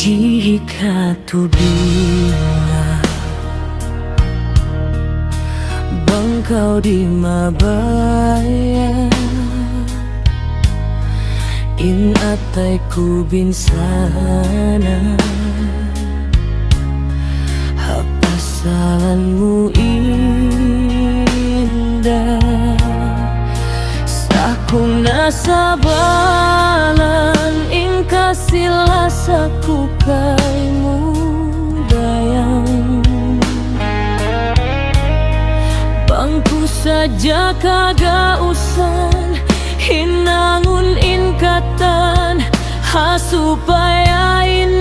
Jika tu bila bangkau di mabaya in atai ku bin sana hapasalanmu indah sakung nasabalan in kasih saku kaimu dayang bangku saja kagak usan hinangun in katan ha supaya in